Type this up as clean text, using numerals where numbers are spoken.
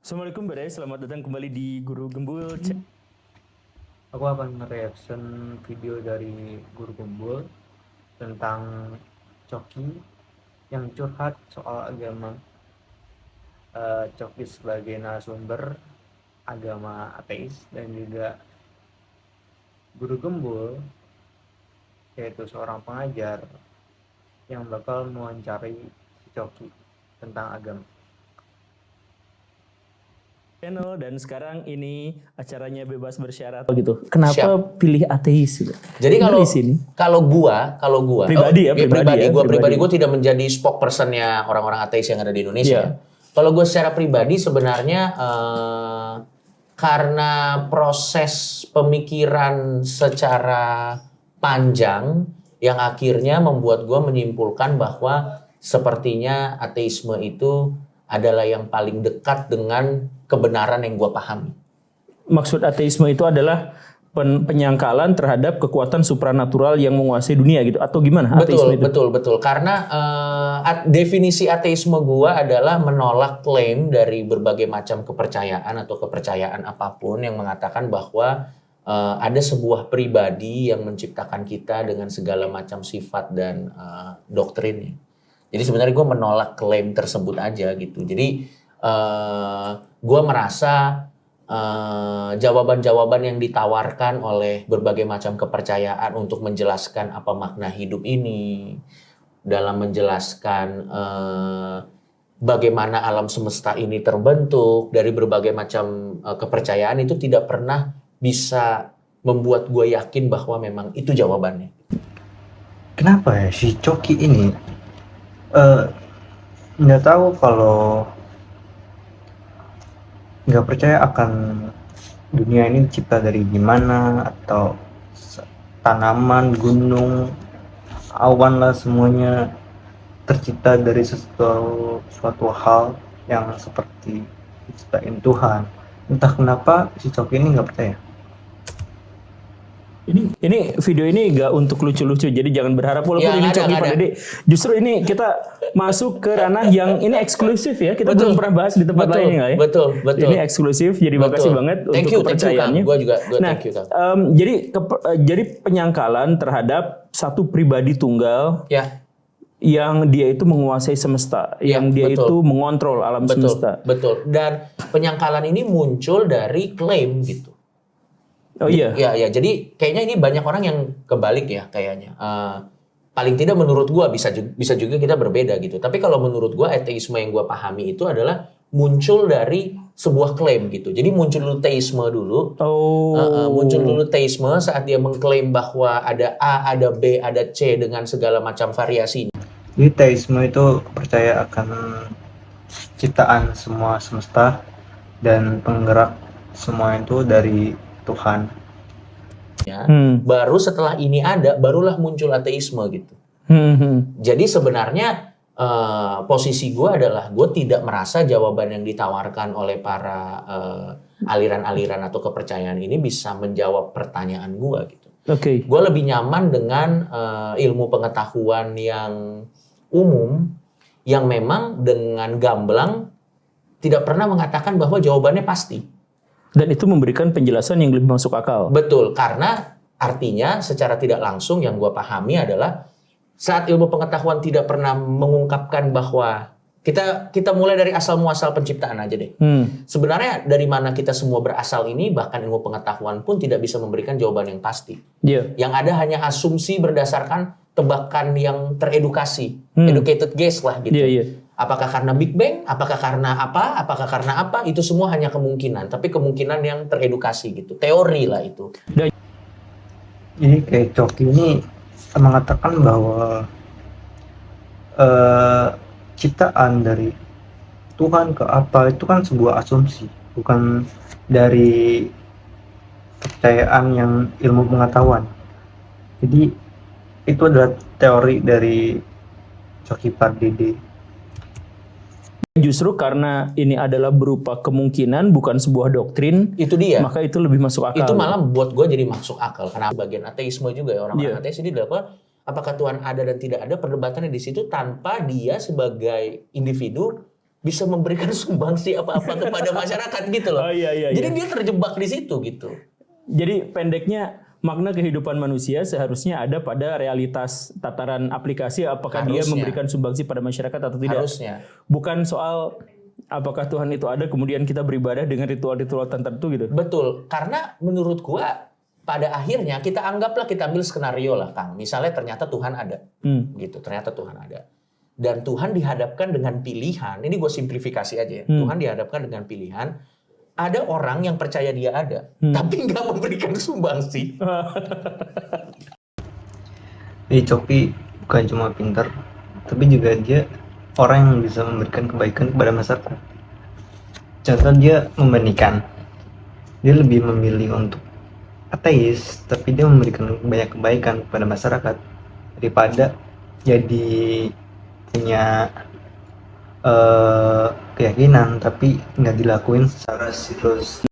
Assalamualaikum Badai, selamat datang kembali di Guru Gembul. Aku akan nge-reaction video dari Guru Gembul tentang Coki yang curhat soal agama. Coki sebagai narasumber agama ateis, dan juga Guru Gembul yaitu seorang pengajar yang bakal mewawancari si Coki tentang agama. Channel dan sekarang ini acaranya bebas bersyarat gitu. Kenapa Siap. pilih ateis gitu? Jadi Dari kalau sini. gua Pribadi ya, pribadi ya, gua pribadi. gua tidak menjadi spokespersonnya orang-orang ateis yang ada di Indonesia. Iya. Kalau gue secara pribadi sebenarnya karena proses pemikiran secara panjang yang akhirnya membuat gue menyimpulkan bahwa sepertinya ateisme itu adalah yang paling dekat dengan kebenaran yang gue pahami. Maksud ateisme itu adalah penyangkalan terhadap kekuatan supranatural yang menguasai dunia gitu, atau gimana? Ateisme itu? Betul. Karena definisi ateisme gua adalah menolak klaim dari berbagai macam kepercayaan atau kepercayaan apapun yang mengatakan bahwa ada sebuah pribadi yang menciptakan kita dengan segala macam sifat dan doktrinnya. Jadi sebenarnya gue menolak klaim tersebut aja gitu. Jadi gue merasa jawaban-jawaban yang ditawarkan oleh berbagai macam kepercayaan untuk menjelaskan apa makna hidup ini, dalam menjelaskan bagaimana alam semesta ini terbentuk dari berbagai macam kepercayaan, itu tidak pernah bisa membuat gue yakin bahwa memang itu jawabannya. Kenapa ya si Coki ini nggak tahu kalau nggak percaya akan dunia ini dicipta dari gimana, atau tanaman, gunung, awan lah, semuanya tercipta dari suatu hal yang seperti diciptain Tuhan. Entah kenapa si Coki ini nggak percaya. Ini video ini gak untuk lucu-lucu, jadi jangan berharap walaupun Ya, ini nggak Coki ada. Pak Dede. Justru ini kita masuk ke ranah yang ini eksklusif ya, kita belum pernah bahas di tempat lain ya. Betul. Ini eksklusif, jadi makasih banget untuk kepercayaannya. Gue juga Nah, thank you, Kang. jadi penyangkalan terhadap satu pribadi tunggal Ya, yang dia itu menguasai semesta, Ya, yang dia betul. itu mengontrol alam semesta. betul. Dan penyangkalan ini muncul dari klaim gitu. Oh iya. Ya. Jadi kayaknya ini banyak orang yang kebalik ya kayaknya. Paling tidak menurut gua bisa juga kita berbeda gitu. Tapi kalau menurut gua ateisme yang gua pahami itu adalah muncul dari sebuah klaim gitu. Jadi muncul dulu teisme dulu. Muncul dulu teisme saat dia mengklaim bahwa ada A, ada B, ada C dengan segala macam variasinya. Jadi teisme itu percaya akan ciptaan semua semesta dan penggerak semua itu dari Tuhan. Baru setelah ini ada, barulah muncul ateisme gitu. Jadi sebenarnya posisi gue adalah gue tidak merasa jawaban yang ditawarkan oleh para aliran-aliran atau kepercayaan ini bisa menjawab pertanyaan gue gitu. Oke. Gue lebih nyaman dengan ilmu pengetahuan yang umum yang memang dengan gamblang tidak pernah mengatakan bahwa jawabannya pasti. Dan itu memberikan penjelasan yang lebih masuk akal. Betul, karena artinya secara tidak langsung yang gue pahami adalah saat ilmu pengetahuan tidak pernah mengungkapkan bahwa kita mulai dari asal muasal penciptaan aja deh. Sebenarnya dari mana kita semua berasal ini, bahkan ilmu pengetahuan pun tidak bisa memberikan jawaban yang pasti. Iya. Yang ada hanya asumsi berdasarkan tebakan yang teredukasi, educated guess lah gitu. Iya. Apakah karena Big Bang, apakah karena apa, itu semua hanya kemungkinan, tapi kemungkinan yang teredukasi gitu, teori lah itu. Jadi kayak Coki ini mengatakan bahwa ciptaan dari Tuhan ke apa itu kan sebuah asumsi, bukan dari kepercayaan yang ilmu pengetahuan. Jadi itu adalah teori dari Coki Pardede. Justru karena ini adalah berupa kemungkinan, bukan sebuah doktrin, Itu dia. maka itu lebih masuk akal. Itu malah buat gue jadi masuk akal. Karena bagian ateisme juga ya, orang-orang ateis ini adalah apakah Tuhan ada dan tidak ada, perdebatannya di situ tanpa dia sebagai individu bisa memberikan sumbangsi apa-apa kepada masyarakat gitu loh. Oh, iya. Jadi dia terjebak di situ gitu. Jadi pendeknya makna kehidupan manusia seharusnya ada pada realitas tataran aplikasi apakah dia Harusnya. memberikan sumbangsi pada masyarakat atau tidak. Harusnya. Bukan soal apakah Tuhan itu ada kemudian kita beribadah dengan ritual-ritual tertentu gitu. Betul, karena menurut gua pada akhirnya kita anggaplah, kita ambil skenario lah Kang. Misalnya ternyata Tuhan ada, gitu. Ternyata Tuhan ada. Dan Tuhan dihadapkan dengan pilihan. Ini gue simplifikasi aja ya. Tuhan dihadapkan dengan pilihan. Ada orang yang percaya dia ada, tapi nggak memberikan sumbangsi. Jadi Coki bukan cuma pintar, tapi juga dia orang yang bisa memberikan kebaikan kepada masyarakat. Contoh dia membandingkan, dia lebih memilih untuk ateis, tapi dia memberikan banyak kebaikan kepada masyarakat daripada jadi punya keyakinan tapi nggak dilakuin secara serius.